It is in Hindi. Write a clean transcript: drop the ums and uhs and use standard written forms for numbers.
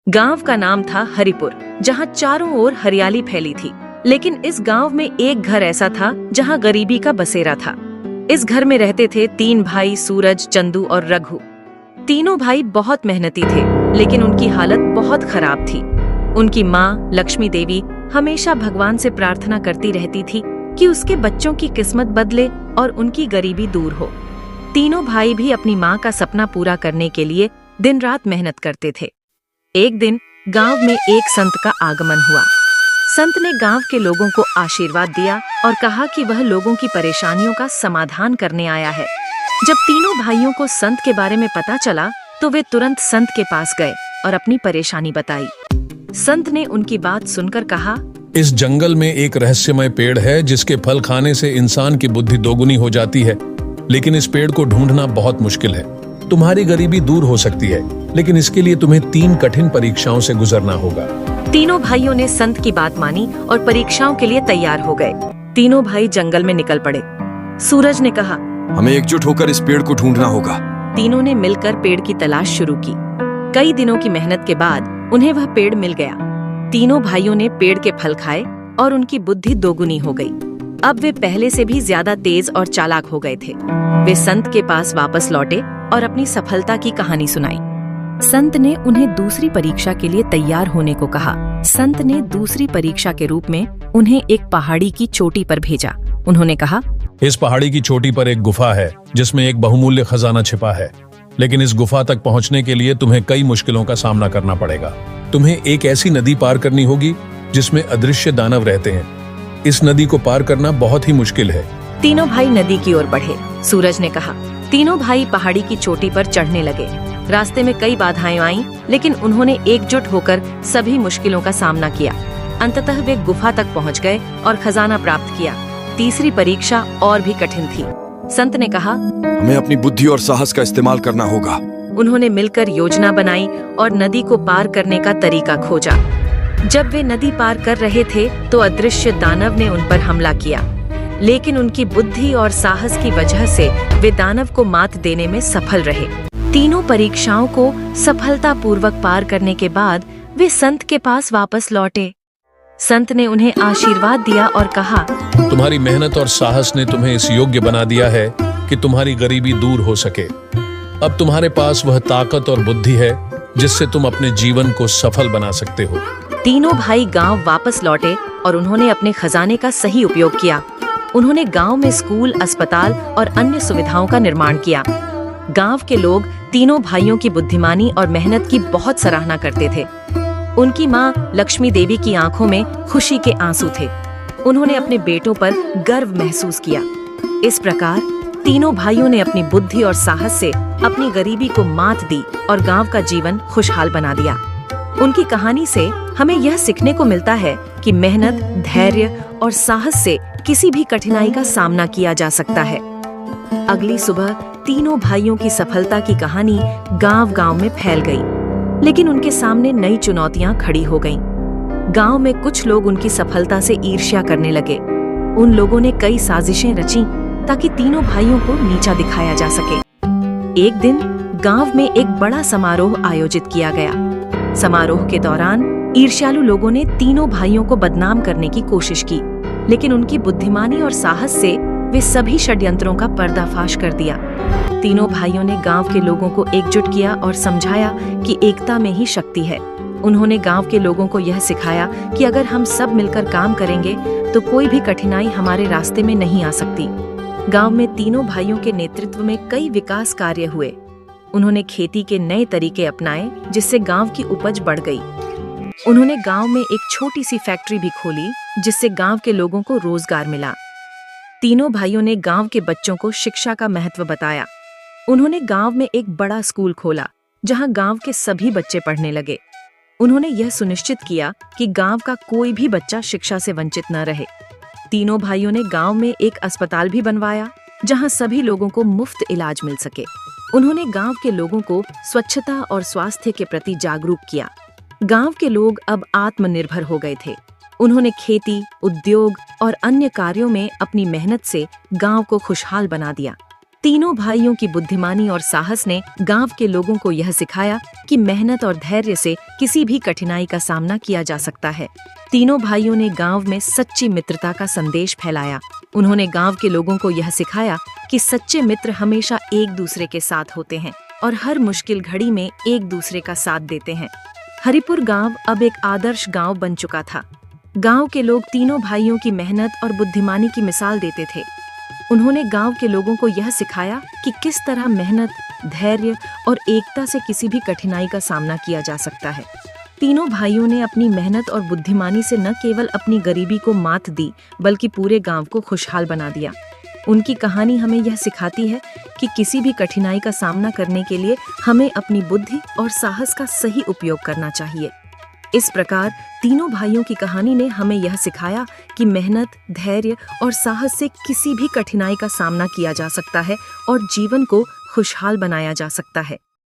गांव का नाम था हरिपुर, जहां चारों ओर हरियाली फैली थी। लेकिन इस गांव में एक घर ऐसा था जहां गरीबी का बसेरा था। इस घर में रहते थे 3 भाई, सूरज, चंदू और रघु। तीनों भाई बहुत मेहनती थे, लेकिन उनकी हालत बहुत खराब थी। उनकी माँ लक्ष्मी देवी हमेशा भगवान से प्रार्थना करती रहती थी कि उसके बच्चों की किस्मत बदले और उनकी गरीबी दूर हो। तीनों भाई भी अपनी माँ का सपना पूरा करने के लिए दिन रात मेहनत करते थे। एक दिन गांव में एक संत का आगमन हुआ। संत ने गांव के लोगों को आशीर्वाद दिया और कहा कि वह लोगों की परेशानियों का समाधान करने आया है। जब तीनों भाइयों को संत के बारे में पता चला तो वे तुरंत संत के पास गए और अपनी परेशानी बताई। संत ने उनकी बात सुनकर कहा, इस जंगल में एक रहस्यमय पेड़ है जिसके फल खाने से इंसान की बुद्धि दोगुनी हो जाती है, लेकिन इस पेड़ को ढूंढना बहुत मुश्किल है। तुम्हारी गरीबी दूर हो सकती है, लेकिन इसके लिए तुम्हें 3 कठिन परीक्षाओं से गुजरना होगा। तीनों भाइयों ने संत की बात मानी और परीक्षाओं के लिए तैयार हो गए। तीनों भाई जंगल में निकल पड़े। सूरज ने कहा, हमें एकजुट होकर इस पेड़ को ढूंढना होगा। तीनों ने मिलकर पेड़ की तलाश शुरू की। कई दिनों की मेहनत के बाद उन्हें वह पेड़ मिल गया। तीनों भाइयों ने पेड़ के फल खाए और उनकी बुद्धि दोगुनी हो गई। अब वे पहले से भी ज्यादा तेज और चालाक हो गए थे। वे संत के पास वापस लौटे और अपनी सफलता की कहानी सुनाई। संत ने उन्हें दूसरी परीक्षा के लिए तैयार होने को कहा। संत ने दूसरी परीक्षा के रूप में उन्हें एक पहाड़ी की चोटी पर भेजा। उन्होंने कहा, इस पहाड़ी की चोटी पर एक गुफा है जिसमें एक बहुमूल्य खजाना छिपा है, लेकिन इस गुफा तक पहुंचने के लिए तुम्हें कई मुश्किलों का सामना करना पड़ेगा। तुम्हें एक ऐसी नदी पार करनी होगी जिसमें अदृश्य दानव रहते हैं। इस नदी को पार करना बहुत ही मुश्किल है। तीनों भाई नदी की ओर बढ़े। सूरज ने कहा। तीनों भाई पहाड़ी की चोटी पर चढ़ने लगे। रास्ते में कई बाधाएं आईं, लेकिन उन्होंने एकजुट होकर सभी मुश्किलों का सामना किया। अंततः वे गुफा तक पहुंच गए और खजाना प्राप्त किया। तीसरी परीक्षा और भी कठिन थी। संत ने कहा, हमें अपनी बुद्धि और साहस का इस्तेमाल करना होगा। उन्होंने मिलकर योजना बनाई और नदी को पार करने का तरीका खोजा। जब वे नदी पार कर रहे थे तो अदृश्य दानव ने उन पर हमला किया, लेकिन उनकी बुद्धि और साहस की वजह से वे दानव को मात देने में सफल रहे। तीनों परीक्षाओं को सफलतापूर्वक पार करने के बाद वे संत के पास वापस लौटे। संत ने उन्हें आशीर्वाद दिया और कहा, तुम्हारी मेहनत और साहस ने तुम्हें इस योग्य बना दिया है कि तुम्हारी गरीबी दूर हो सके। अब तुम्हारे पास वह ताकत और बुद्धि है जिससे तुम अपने जीवन को सफल बना सकते हो। तीनों भाई गांव वापस लौटे और उन्होंने अपने खजाने का सही उपयोग किया। उन्होंने गांव में स्कूल, अस्पताल और अन्य सुविधाओं का निर्माण किया। गांव के लोग तीनों भाइयों की बुद्धिमानी और मेहनत की बहुत सराहना करते थे। उनकी माँ लक्ष्मी देवी की आंखों में खुशी के आंसू थे। उन्होंने अपने बेटों पर गर्व महसूस किया। इस प्रकार तीनों भाइयों ने अपनी बुद्धि और साहस से अपनी गरीबी को मात दी और गांव का जीवन खुशहाल बना दिया। उनकी कहानी से हमें यह सीखने को मिलता है कि मेहनत, धैर्य और साहस से किसी भी कठिनाई का सामना किया जा सकता है। अगली सुबह तीनों भाइयों की सफलता की कहानी गांव-गांव में फैल गई, लेकिन उनके सामने नई चुनौतियां खड़ी हो गईं। गांव में कुछ लोग उनकी सफलता से ईर्ष्या करने लगे। उन लोगों ने कई साजिशें रची ताकि तीनों भाइयों को नीचा दिखाया जा सके। एक दिन गांव में एक बड़ा समारोह आयोजित किया गया। समारोह के दौरान ईर्ष्यालु लोगों ने तीनों भाइयों को बदनाम करने की कोशिश की, लेकिन उनकी बुद्धिमानी और साहस से वे सभी षड्यंत्रों का पर्दाफाश कर दिया। तीनों भाइयों ने गांव के लोगों को एकजुट किया और समझाया कि एकता में ही शक्ति है। उन्होंने गांव के लोगों को यह सिखाया कि अगर हम सब मिलकर काम करेंगे तो कोई भी कठिनाई हमारे रास्ते में नहीं आ सकती। गांव में तीनों भाइयों के नेतृत्व में कई विकास कार्य हुए। उन्होंने खेती के नए तरीके अपनाए, जिससे गांव की उपज बढ़ गई। उन्होंने गांव में एक छोटी सी फैक्ट्री भी खोली, जिससे गांव के लोगों को रोजगार मिला। तीनों भाइयों ने गांव के बच्चों को शिक्षा का महत्व बताया। उन्होंने गांव में एक बड़ा स्कूल खोला, जहां गांव के सभी बच्चे पढ़ने लगे। उन्होंने यह सुनिश्चित किया कि गांव का कोई भी बच्चा शिक्षा से वंचित न रहे। तीनों भाइयों ने गांव में एक अस्पताल भी बनवाया, जहां सभी लोगों को मुफ्त इलाज मिल सके। उन्होंने गांव के लोगों को स्वच्छता और स्वास्थ्य के प्रति जागरूक किया। गांव के लोग अब आत्मनिर्भर हो गए थे। उन्होंने खेती, उद्योग और अन्य कार्यों में अपनी मेहनत से गांव को खुशहाल बना दिया। तीनों भाइयों की बुद्धिमानी और साहस ने गांव के लोगों को यह सिखाया कि मेहनत और धैर्य से किसी भी कठिनाई का सामना किया जा सकता है। तीनों भाइयों ने गांव में सच्ची मित्रता का संदेश फैलाया। उन्होंने गांव के लोगों को यह सिखाया कि सच्चे मित्र हमेशा एक दूसरे के साथ होते हैं और हर मुश्किल घड़ी में एक दूसरे का साथ देते हैं। हरिपुर गांव अब एक आदर्श गांव बन चुका था। गांव के लोग तीनों भाइयों की मेहनत और बुद्धिमानी की मिसाल देते थे। उन्होंने गांव के लोगों को यह सिखाया कि किस तरह मेहनत, धैर्य और एकता से किसी भी कठिनाई का सामना किया जा सकता है। तीनों भाइयों ने अपनी मेहनत और बुद्धिमानी से न केवल अपनी गरीबी को मात दी, बल्कि पूरे गांव को खुशहाल बना दिया। उनकी कहानी हमें यह सिखाती है कि किसी भी कठिनाई का सामना करने के लिए हमें अपनी बुद्धि और साहस का सही उपयोग करना चाहिए। इस प्रकार तीनों भाइयों की कहानी ने हमें यह सिखाया कि मेहनत, धैर्य और साहस से किसी भी कठिनाई का सामना किया जा सकता है और जीवन को खुशहाल बनाया जा सकता है।